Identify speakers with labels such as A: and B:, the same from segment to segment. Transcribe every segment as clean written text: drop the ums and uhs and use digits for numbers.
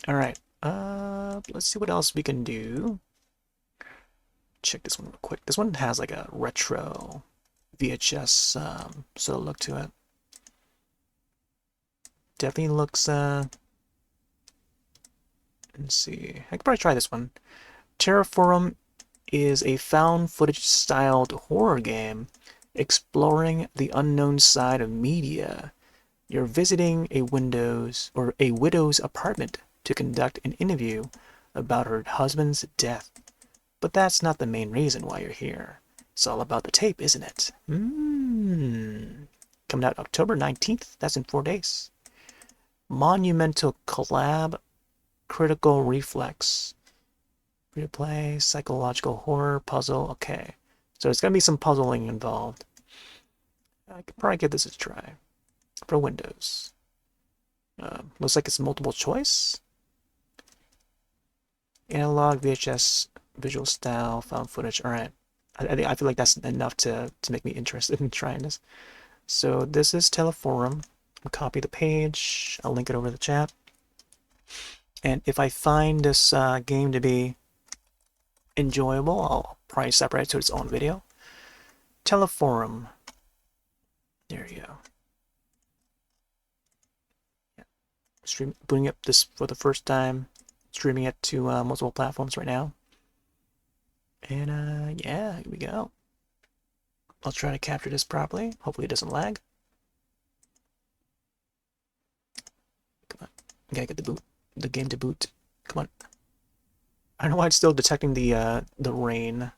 A: All right. Let's see what else we can do. Check this one real quick. This one has like a retro VHS sort of look to it. Definitely looks. Let's see. I could probably try this one. Terraforum is a found footage styled horror game exploring the unknown side of media. You're visiting a widow's apartment to conduct an interview about her husband's death. But that's not the main reason why you're here. It's all about the tape, isn't it? Coming out October 19th. That's in 4 days. Monumental Collab Critical Reflex. Free to play, psychological horror, puzzle. Okay. So there's going to be some puzzling involved. I could probably give this a try. For Windows. Looks like it's multiple choice. Analog, VHS, visual style, found footage. All right. I feel like that's enough to make me interested in trying this. So this is Teleforum. I'll copy the page. I'll link it over the chat. And if I find this game to be enjoyable, I'll probably separate it to its own video. Teleforum. There you go. Yeah. Booting up this for the first time. Streaming it to multiple platforms right now. And yeah, here we go. I'll try to capture this properly. Hopefully it doesn't lag. Come on. I gotta get the game to boot. Come on. I don't know why it's still detecting the rain.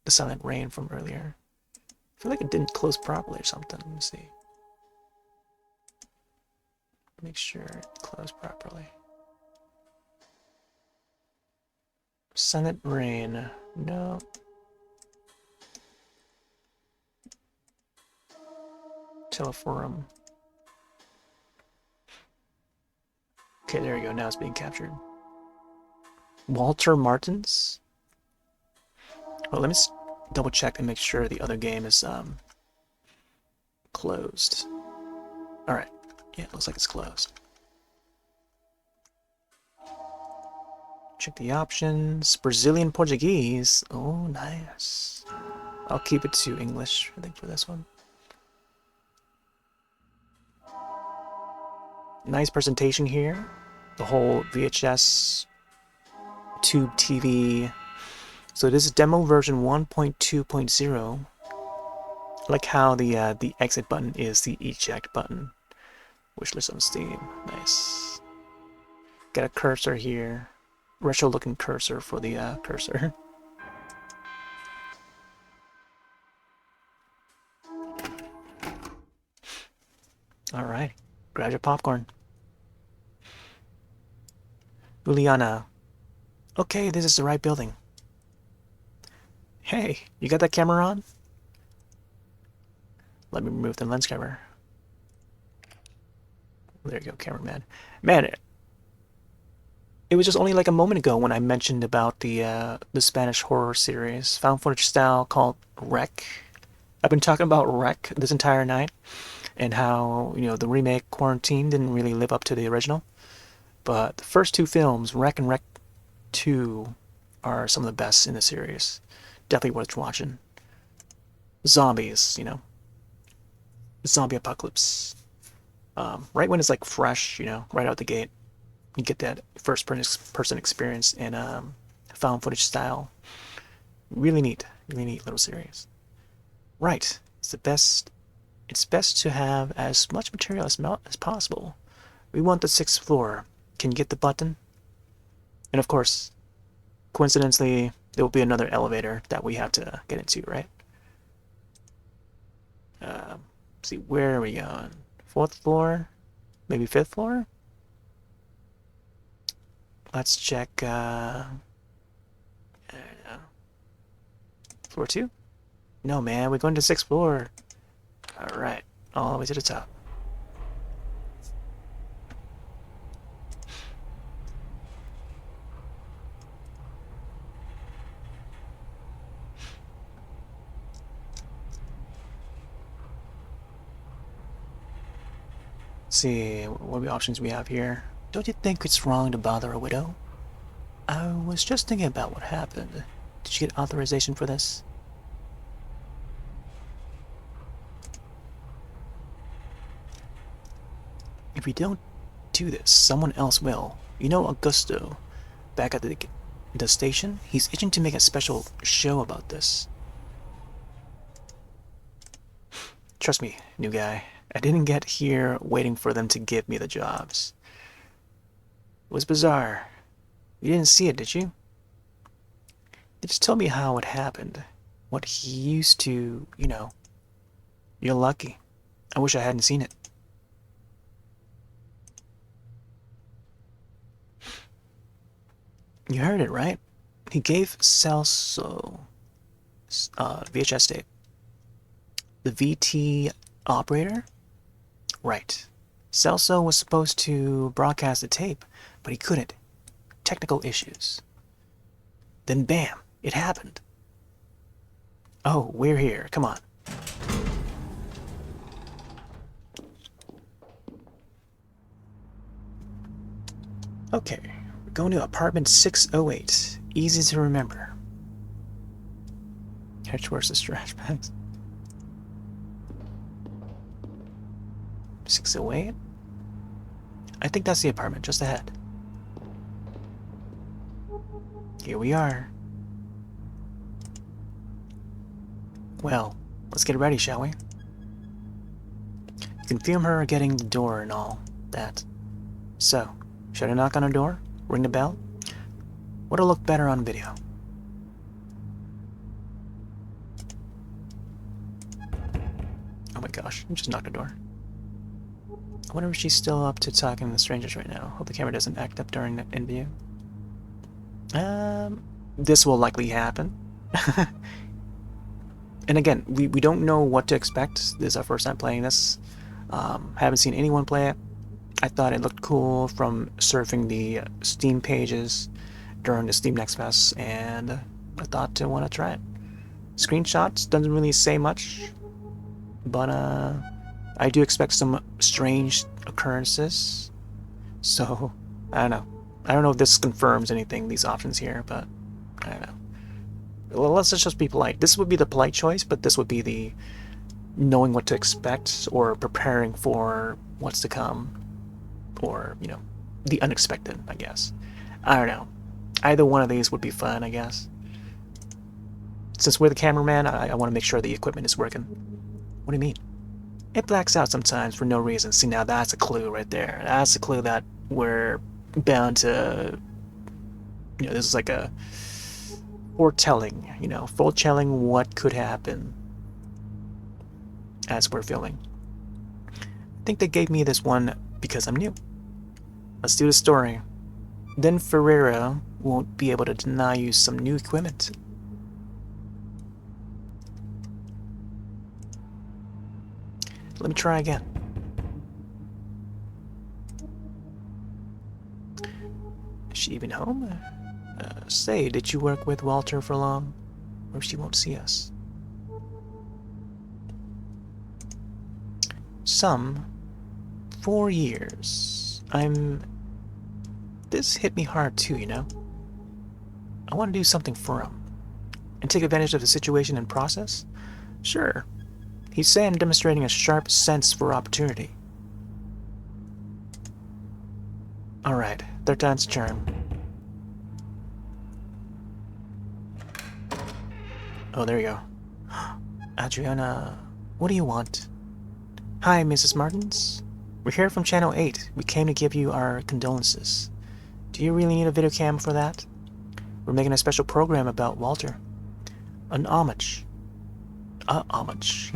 A: The silent rain from earlier. I feel like it didn't close properly or something. Let me see. Make sure it closed properly. Silent rain. No. Teleforum. Okay, there you go. Now it's being captured. Walter Martins? Well, let me double check and make sure the other game is closed. Alright. Yeah, it looks like it's closed. Check the options. Brazilian Portuguese. Oh, nice. I'll keep it to English, I think, for this one. Nice presentation here. The whole VHS tube TV. So this is demo version 1.2.0. I like how the exit button is the eject button. Wishlist on Steam. Nice. Got a cursor here. Retro looking cursor for the cursor. Alright. Grab your popcorn. Juliana. Okay, this is the right building. Hey, you got that camera on? Let me remove the lens cover. There you go, cameraman. Man, it was just only like a moment ago when I mentioned about the Spanish horror series, found footage style called Rec. I've been talking about Rec this entire night and how, the remake Quarantine didn't really live up to the original. But the first two films, Rec and Rec 2, are some of the best in the series. Definitely worth watching. Zombies, zombie apocalypse. Right when it's like fresh, right out the gate, you get that first person experience in found footage style. Really neat little series. Right, it's best to have as much material as possible. We want the 6th floor. Can you get the button? And of course, coincidentally, there will be another elevator that we have to get into, right? See, where are we going? 4th floor? Maybe 5th floor? Let's check, I don't know. Floor 2? No, man, we're going to 6th floor. Alright, all the way to the top. Let's see, what options we have here. Don't you think it's wrong to bother a widow? I was just thinking about what happened. Did you get authorization for this? If we don't do this, someone else will. You know Augusto, back at the station? He's itching to make a special show about this. Trust me, new guy. I didn't get here waiting for them to give me the jobs. It was bizarre. You didn't see it, did you? They just told me how it happened. What he used to, you know. You're lucky. I wish I hadn't seen it. You heard it, right? He gave Celso VHS tape. The VT operator? Right. Celso was supposed to broadcast the tape, but he couldn't. Technical issues. Then bam, it happened. Oh, we're here. Come on. Okay, we're going to apartment 608. Easy to remember. Head towards the trash bags. 608? I think that's the apartment, just ahead. Here we are. Well, let's get ready, shall we? You can film her getting the door and all that. So, should I knock on her door? Ring the bell? What'll look better on video? Oh my gosh, I just knocked the door. I wonder if she's still up to talking to strangers right now. Hope the camera doesn't act up during the interview. This will likely happen. And again, we don't know what to expect. This is our first time playing this. Haven't seen anyone play it. I thought it looked cool from surfing the Steam pages during the Steam Next Fest, and I thought to want to try it. Screenshots doesn't really say much, but I do expect some strange occurrences. So I don't know. I don't know if this confirms anything, these options here, but I don't know. Well, let's just be polite. This would be the polite choice, but this would be the knowing what to expect or preparing for what's to come, or, you know, the unexpected, I guess. I don't know. Either one of these would be fun, I guess. Since we're the cameraman, I want to make sure the equipment is working. What do you mean? It blacks out sometimes for no reason. See, now that's a clue right there. That's a clue that we're bound to, you know, this is like a foretelling, you know, foretelling what could happen as we're filming. I think they gave me this one because I'm new. Let's do the story. Then Ferreira won't be able to deny you some new equipment. Let me try again. Is she even home? Say, did you work with Walter for long? Or she won't see us? Some 4 years. This hit me hard too, you know? I want to do something for him. And take advantage of the situation and process? Sure. He's saying I'm demonstrating a sharp sense for opportunity. Alright, third time's a charm. Oh, there you go. Adriana, what do you want? Hi, Mrs. Martins. We're here from Channel 8. We came to give you our condolences. Do you really need a video cam for that? We're making a special program about Walter. An homage. Homage.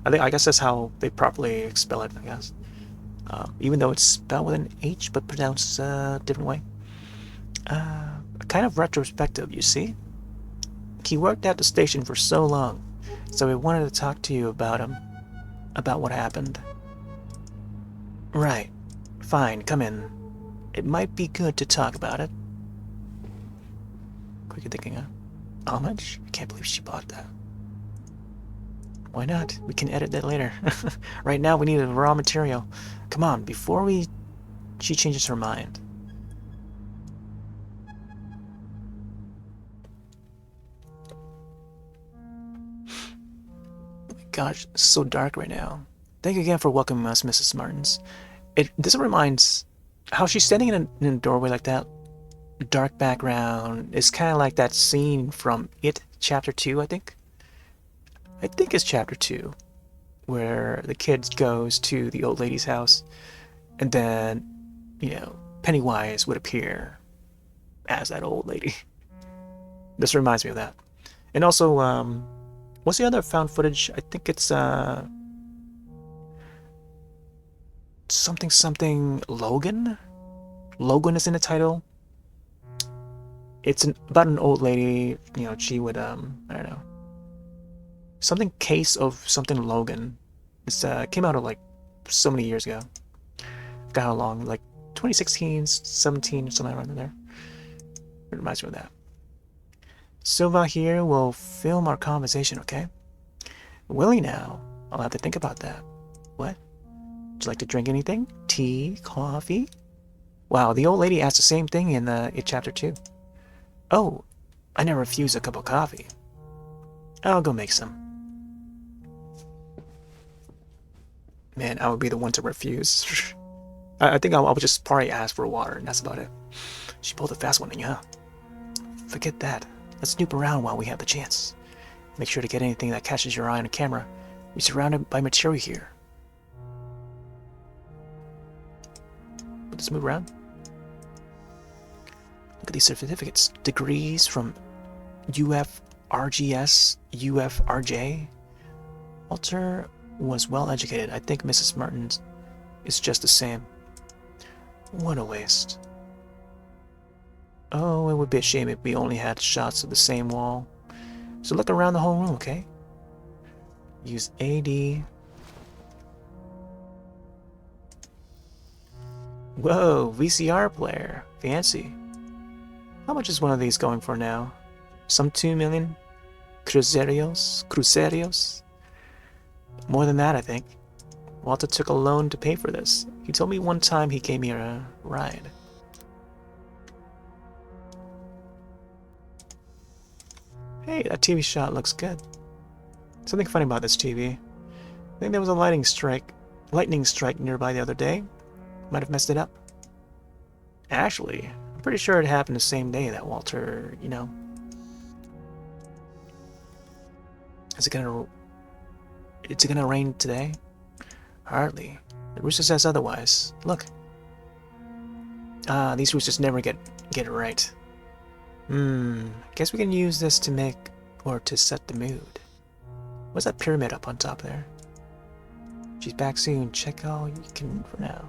A: I guess that's how they properly spell it, I guess. Even though it's spelled with an H, but pronounced a different way. A kind of retrospective, you see? He worked at the station for so long, so we wanted to talk to you about him. About what happened. Right. Fine, come in. It might be good to talk about it. Quick thinking, huh? Homage? I can't believe she bought that. Why not? We can edit that later. Right now we need the raw material. Come on, before we she changes her mind. Gosh, it's so dark right now. Thank you again for welcoming us, Mrs. Martins. This reminds how she's standing in a doorway like that. Dark background. It's kind of like that scene from It Chapter 2, I think. I think it's Chapter 2, where the kid goes to the old lady's house, and then, Pennywise would appear as that old lady. This reminds me of that. And also, what's the other found footage? I think it's something Logan. Logan is in the title. It's about an old lady. She would I don't know, something case of something Logan. It's came out of like so many years ago. Forgot how long, like 2016, 17, something around there. It reminds me of that. Silva here will film our conversation, okay? Willie now. I'll have to think about that. What? Would you like to drink anything? Tea? Coffee? Wow, the old lady asked the same thing in Chapter 2. Oh, I never refuse a cup of coffee. I'll go make some. Man, I would be the one to refuse. I think I would just probably ask for water, and that's about it. She pulled a fast one, yeah. Forget that. Let's snoop around while we have the chance. Make sure to get anything that catches your eye on a camera. We're surrounded by material here. Let's move around. Look at these certificates. Degrees from UFRGS, UFRJ. Walter was well educated. I think Mrs. Martins is just the same. What a waste. Oh, it would be a shame if we only had shots of the same wall. So look around the whole room, okay? Use AD. Whoa, VCR player. Fancy. How much is one of these going for now? Some 2 million? Crucerios? More than that, I think. Walter took a loan to pay for this. He told me one time he gave me a ride. Hey, that TV shot looks good. Something funny about this TV. I think there was a lightning strike nearby the other day. Might have messed it up. Actually, I'm pretty sure it happened the same day that Walter, Is it gonna rain today? Hardly. The rooster says otherwise. Look. These roosters never get it right. Guess we can use this to make, or to set the mood. What's that pyramid up on top there? She's back soon. Check all you can for now.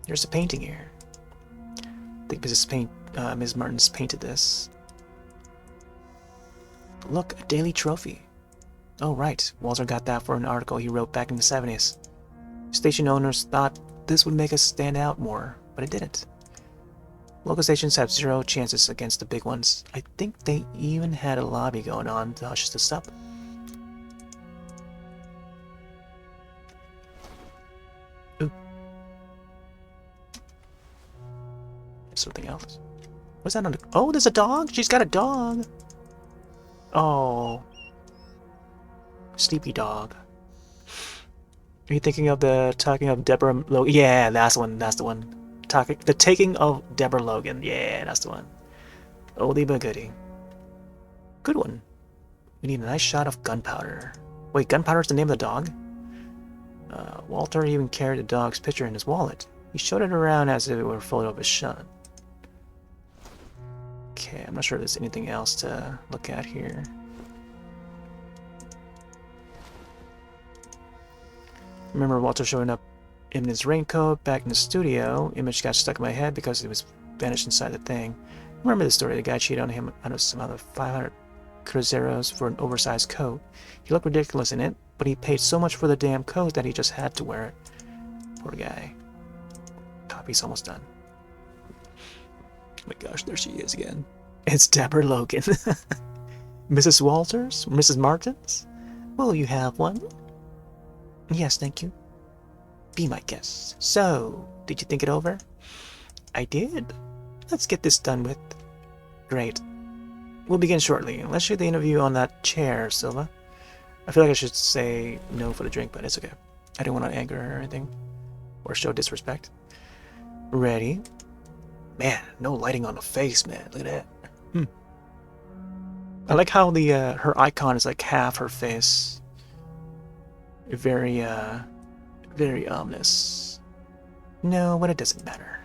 A: There's a painting here. I think Ms. Martins painted this. Look, a daily trophy. Oh, right. Walter got that for an article he wrote back in the 70s. Station owners thought this would make us stand out more, but it didn't. Local stations have 0 chances against the big ones. I think they even had a lobby going on to hush this up. Ooh. Something else. What's that on the... Oh, there's a dog? She's got a dog! Oh. Sleepy dog. Are you thinking of talking of Deborah Logan? Yeah, that's the one. That's the one. The Taking of Deborah Logan. Yeah, that's the one. Oldie but goodie. Good one. We need a nice shot of gunpowder. Wait, gunpowder's the name of the dog? Walter even carried the dog's picture in his wallet. He showed it around as if it were a photo of his son. Okay, I'm not sure if there's anything else to look at here. Remember Walter showing up in his raincoat back in the studio. Image got stuck in my head because it was vanished inside the thing. Remember the story? The guy cheated on him out of some other 500 cruceros for an oversized coat. He looked ridiculous in it, but he paid so much for the damn coat that he just had to wear it. Poor guy. Copy's almost done. Oh my gosh, there she is again. It's Deborah Logan. Mrs. Walters? Mrs. Martins? Will you have one? Yes, thank you. Be my guest. So, did you think it over? I did. Let's get this done with. Great. We'll begin shortly. Let's shoot the interview on that chair, Silva. I feel like I should say no for the drink, but it's okay. I didn't want to anger her or anything, or show disrespect. Ready? Man, no lighting on the face, man. Look at that. I like how the her icon is like half her face. Very very ominous. No, but it doesn't matter.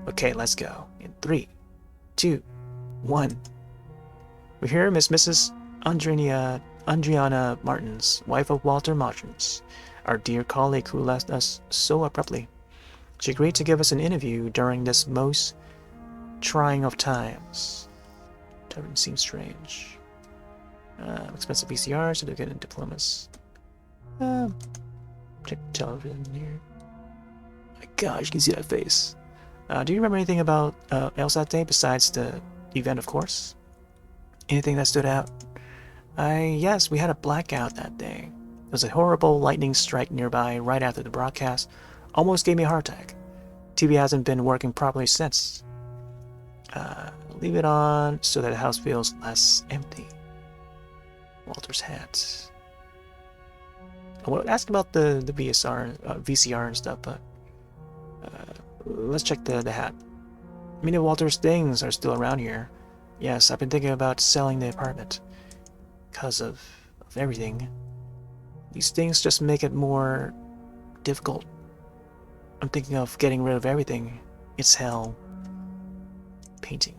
A: Okay, let's go. In 3, 2, 1. We're here, Mrs. Andriana Martins, wife of Walter Martins, our dear colleague who left us so abruptly. She agreed to give us an interview during this most trying of times. Doesn't seem strange. Expensive VCRs, certificate and diplomas. Check the television here. My gosh, you can see that face. Do you remember anything about else that day besides the event, of course? Anything that stood out? Yes, we had a blackout that day. There was a horrible lightning strike nearby right after the broadcast. Almost gave me a heart attack. TV hasn't been working properly since. Leave it on so that the house feels less empty. Walter's hat. I want to ask about the VCR and stuff, but let's check the hat. Many of Walter's things are still around here. Yes, I've been thinking about selling the apartment. Because of everything. These things just make it more difficult. I'm thinking of getting rid of everything. It's hell. Painting.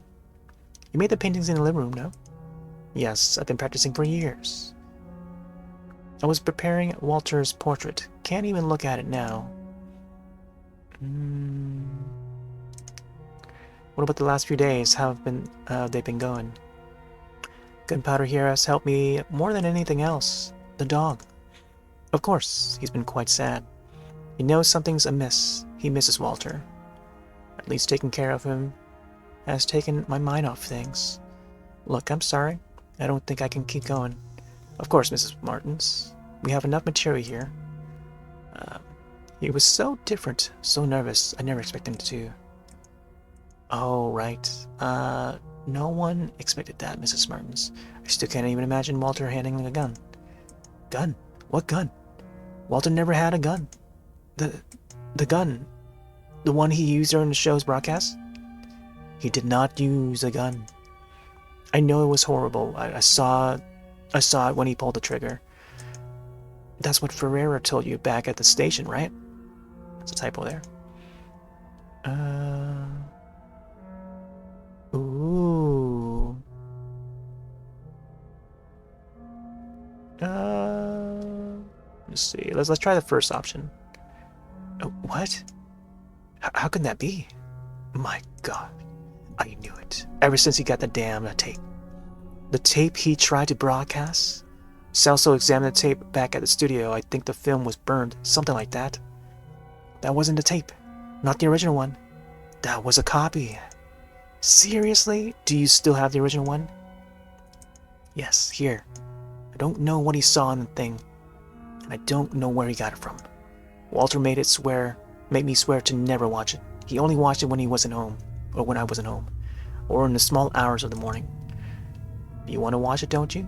A: You made the paintings in the living room, no? Yes, I've been practicing for years. I was preparing Walter's portrait. Can't even look at it now. What about the last few days? How have they been going? Gunpowder here has helped me more than anything else. The dog. Of course, he's been quite sad. He knows something's amiss. He misses Walter. At least taking care of him has taken my mind off things. Look, I'm sorry. I don't think I can keep going. Of course, Mrs. Martins. We have enough material here. He was so different, so nervous. I never expected him to. Oh, right. No one expected that, Mrs. Martins. I still can't even imagine Walter handling a gun. Gun? What gun? Walter never had a gun. The gun. The one he used during the show's broadcast? He did not use a gun. I know it was horrible. I saw it when he pulled the trigger. That's what Ferreira told you back at the station, right? That's a typo there. Ooh. Let's see. Let's try the first option. What? How can that be? My God. I knew it. Ever since he got the damn tape. The tape he tried to broadcast? Celso examined the tape back at the studio. I think the film was burned. Something like that. That wasn't the tape. Not the original one. That was a copy. Seriously? Do you still have the original one? Yes, here. I don't know what he saw in the thing. And I don't know where he got it from. Walter made me swear to never watch it. He only watched it when he wasn't home. Or when I wasn't home. Or in the small hours of the morning. You want to watch it, don't you?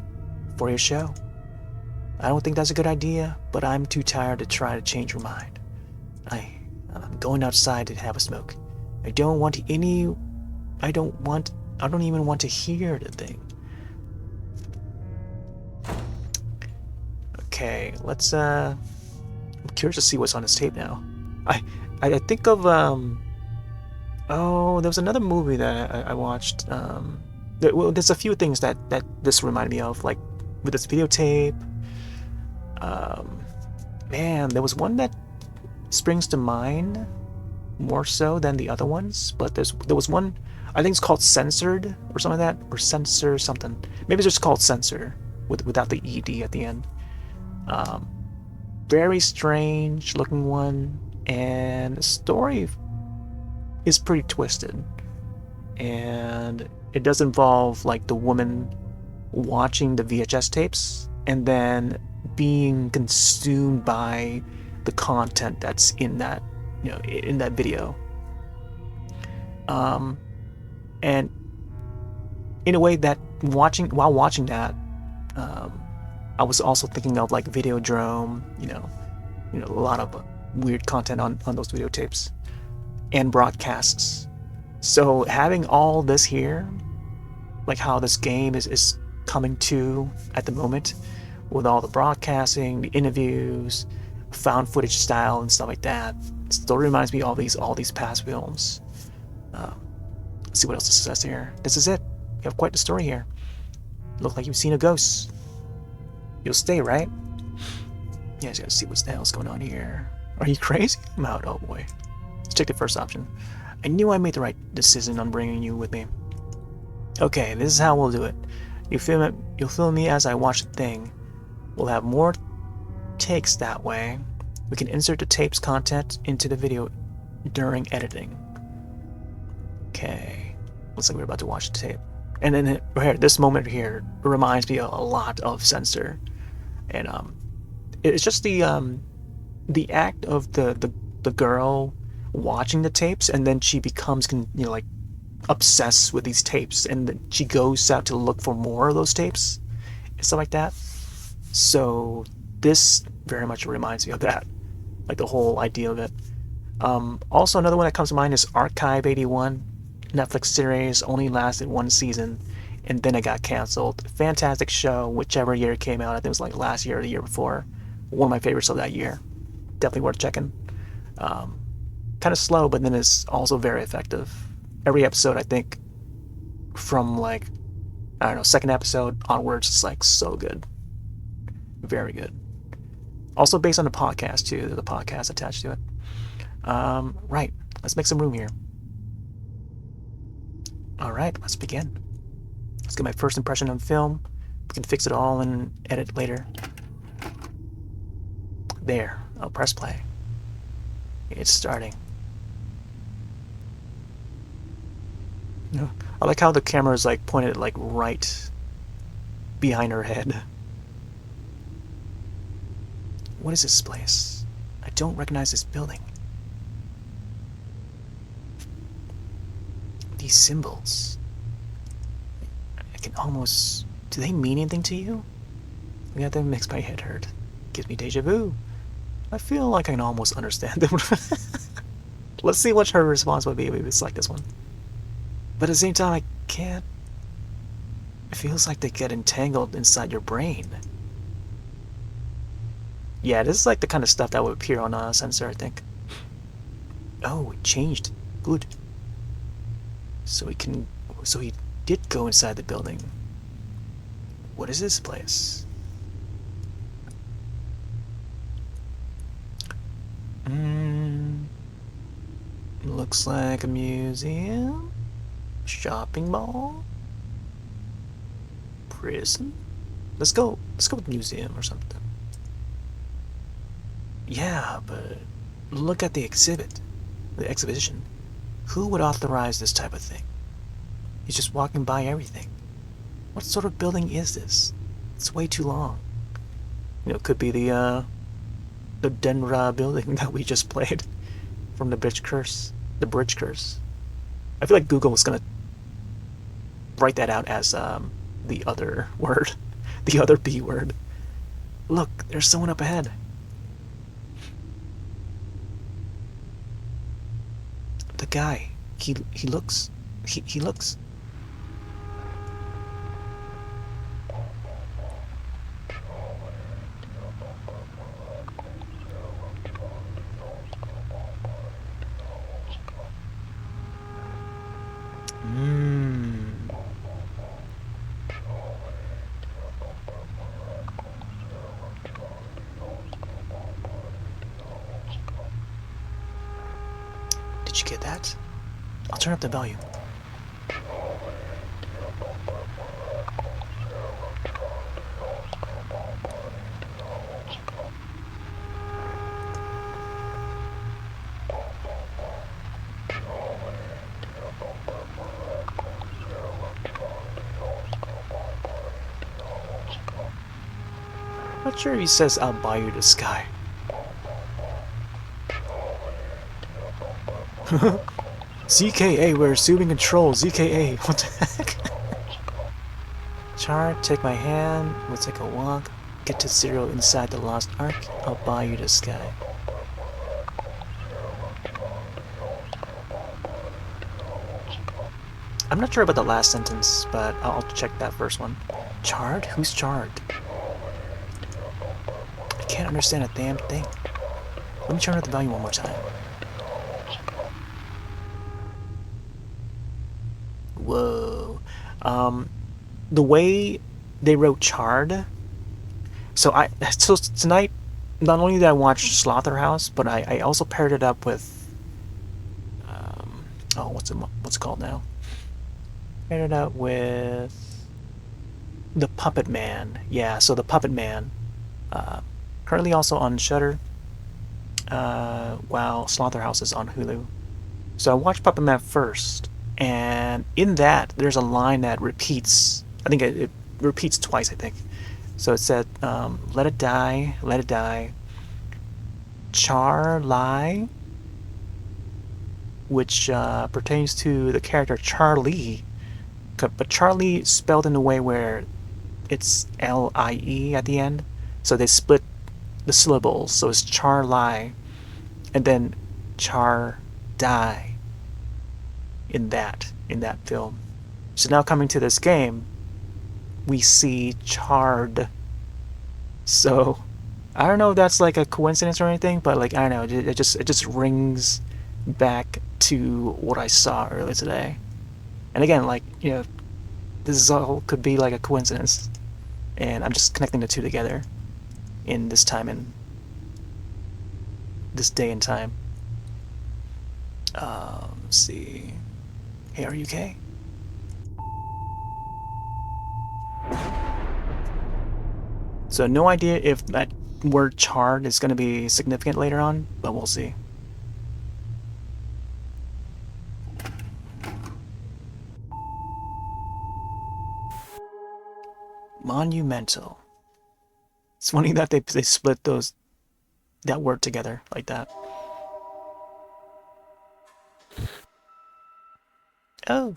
A: For your show. I don't think that's a good idea, but I'm too tired to try to change your mind. I'm going outside to have a smoke. I don't even want to hear the thing. Okay, let's I'm curious to see what's on this tape now. I think of oh, there was another movie that I watched. There's a few things that this reminded me of, like with this videotape. Man, there was one that springs to mind more so than the other ones, but there was one, I think it's called Censored or something like that, or Censor something. Maybe it's just called Censor without the ED at the end. Very strange looking one, and the story is pretty twisted, and it does involve like the woman watching the VHS tapes and then being consumed by the content that's in that, in that video. And in a way that while watching that, I was also thinking of like Videodrome, a lot of weird content on those videotapes and broadcasts. So having all this here, like how this game is coming to at the moment, with all the broadcasting, the interviews, found footage style and stuff like that, still reminds me of all these past films. Let's see what else it says here. This is it. You have quite the story here. Look like you've seen a ghost. You'll stay, right? Yeah, just gotta see what the hell's going on here. Are you crazy? I'm out. Oh boy. Let's check the first option. I knew I made the right decision on bringing you with me. Okay, this is how we'll do it. You'll film me as I watch the thing. We'll have more takes that way. We can insert the tape's content into the video during editing. Okay. Looks like we're about to watch the tape. And then right here, this moment here reminds me a lot of Censor. And it's just the act of the girl watching the tapes, and then she becomes like obsessed with these tapes, and then she goes out to look for more of those tapes and stuff like that. So this very much reminds me of that, like the whole idea of it. Also, another one that comes to mind is Archive 81, Netflix series, only lasted one season, and then it got canceled. Fantastic show, whichever year it came out. I think it was like last year or the year before. One of my favorites of that year. Definitely worth checking. Kind of slow, but then it's also very effective. Every episode, I think, from like, I don't know, second episode onwards, it's like so good. Very good. Also based on the podcast too. There's a podcast attached to it. Right. Let's make some room here. All right, let's begin. Let's get my first impression on film. We can fix it all and edit later. There. I'll press play. It's starting. I like how the camera is like pointed like right behind her head. What is this place? I don't recognize this building. These symbols. I can almost... Do they mean anything to you? Yeah, that makes my head hurt. Gives me deja vu. I feel like I can almost understand them. Let's see what her response would be if we select this one. But at the same time, I can't... It feels like they get entangled inside your brain. Yeah, this is like the kind of stuff that would appear on Censor, I think. Oh, it changed. Good. So he did go inside the building. What is this place? Looks like a museum, shopping mall, prison. Let's go with museum or something. Yeah, but look at the exhibition. Who would authorize this type of thing? He's just walking by everything. What sort of building is this? It's way too long. It could be the Denra building that we just played from the Bridge Curse. The Bridge Curse. I feel like Google was gonna write that out as the other word, the other B word. Look, there's someone up ahead. The guy. He looks. He looks. Did you get that? I'll turn up the volume. sure if he says, I'll buy you the sky. ZKA, we're assuming control. ZKA, what the heck? Char, take my hand. We'll take a walk. Get to zero inside the Lost Ark. I'll buy you the sky. I'm not sure about the last sentence, but I'll check that first one. Charred? Who's charred? I can't understand a damn thing. Let me turn up the volume one more time. Whoa. The way they wrote charred. So tonight, not only did I watch Slaughterhouse, but I also paired it up with what's it called now? Paired it up with the Puppet Man. Yeah, so the Puppet Man, currently also on Shudder, while Slaughterhouse is on Hulu. So I watched Puppet Man first, and in that there's a line that repeats. I think it repeats twice. I think. So it said, "Let it die, let it die." Charlie, which pertains to the character Charlie, but Charlie spelled in a way where it's L-I-E at the end, so they split the syllables, so it's Charlie, and then Char die in that film. So now coming to this game, we see charred. So I don't know if that's like a coincidence or anything, but like I don't know, it just rings back to what I saw earlier today. And again, like, you know, this is all could be like a coincidence, and I'm just connecting the two together in this time and this day and time. Let's see. Hey, are you okay? So no idea if that word charred is going to be significant later on, but we'll see. Monumental. It's funny that they split that word together like that. Oh.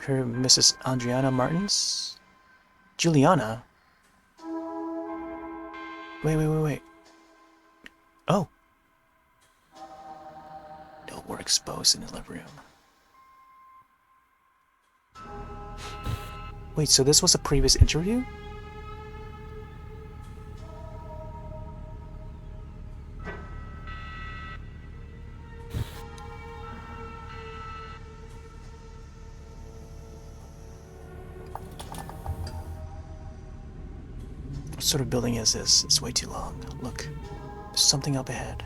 A: Here, Mrs. Adriana Martins? Juliana? Wait. Oh. No, we're exposed in the living room. Wait, so this was a previous interview? What sort of building is this? It's way too long. Look, there's something up ahead.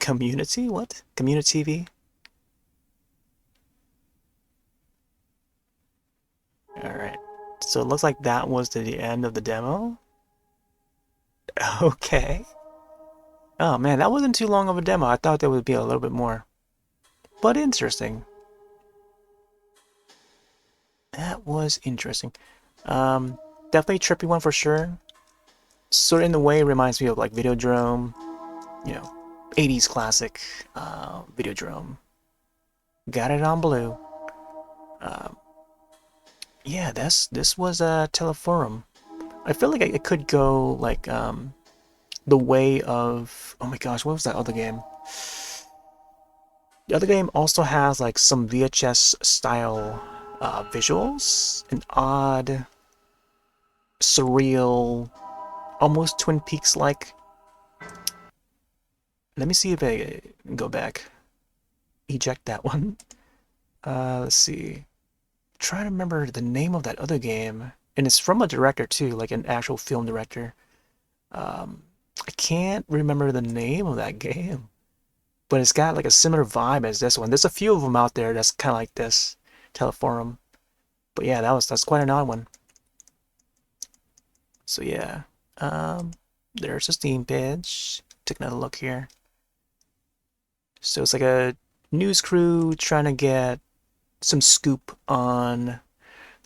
A: Community? What? Community TV? Alright. So it looks like that was the end of the demo? Okay. Oh man, that wasn't too long of a demo. I thought there would be a little bit more. But interesting. That was interesting. Definitely a trippy one for sure. Sort of in the way it reminds me of like Videodrome, you know, 80s classic Videodrome. Got it on blue. Yeah, this was a Teleforum. I feel like it could go like the way of, oh my gosh, what was that other game? The other game also has like some VHS style visuals, an odd, surreal, almost Twin Peaks like. Let me see if I can go back. Eject that one. Let's see. Try to remember the name of that other game, and it's from a director too, like an actual film director. I can't remember the name of that game. but it's got like a similar vibe as this one. There's a few of them out there that's kind of like this, Teleforum. But yeah, that's quite an odd one. So yeah, um, there's a Steam page. Take another look here. So it's like a news crew trying to get some scoop on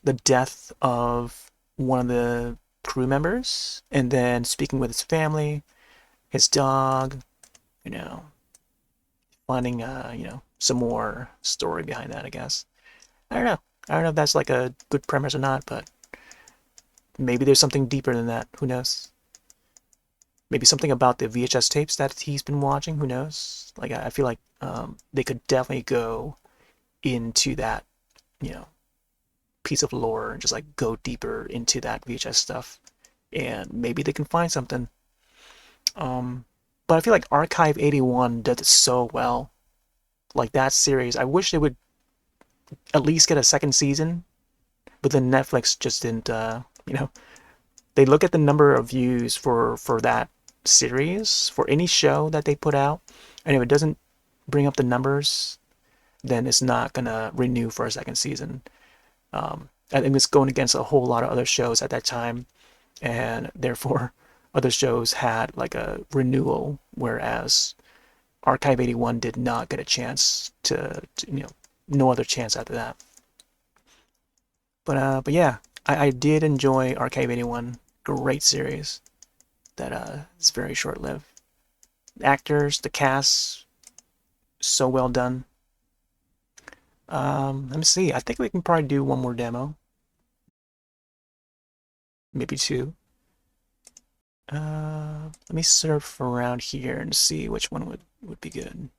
A: the death of one of the crew members, and then speaking with his family, his dog, you know, finding some more story behind that, I guess. I don't know. I don't know if that's like a good premise or not, but maybe there's something deeper than that. Who knows? Maybe something about the VHS tapes that he's been watching. Who knows? Like I feel like they could definitely go into that, you know, piece of lore and just like go deeper into that VHS stuff, and maybe they can find something. Um, but I feel like Archive 81 does it so well. Like that series, I wish they would at least get a second season, but then Netflix just didn't. They look at the number of views for that series for any show that they put out, and if it doesn't bring up the numbers, then it's not gonna renew for a second season. I think it's going against a whole lot of other shows at that time, and therefore other shows had like a renewal, whereas Archive 81 did not get a chance to no other chance after that. But yeah, I did enjoy Archive 81. Great series that is very short lived. Actors, the cast, so well done. Let me see. I think we can probably do one more demo, maybe two. Let me surf around here and see which one would be good.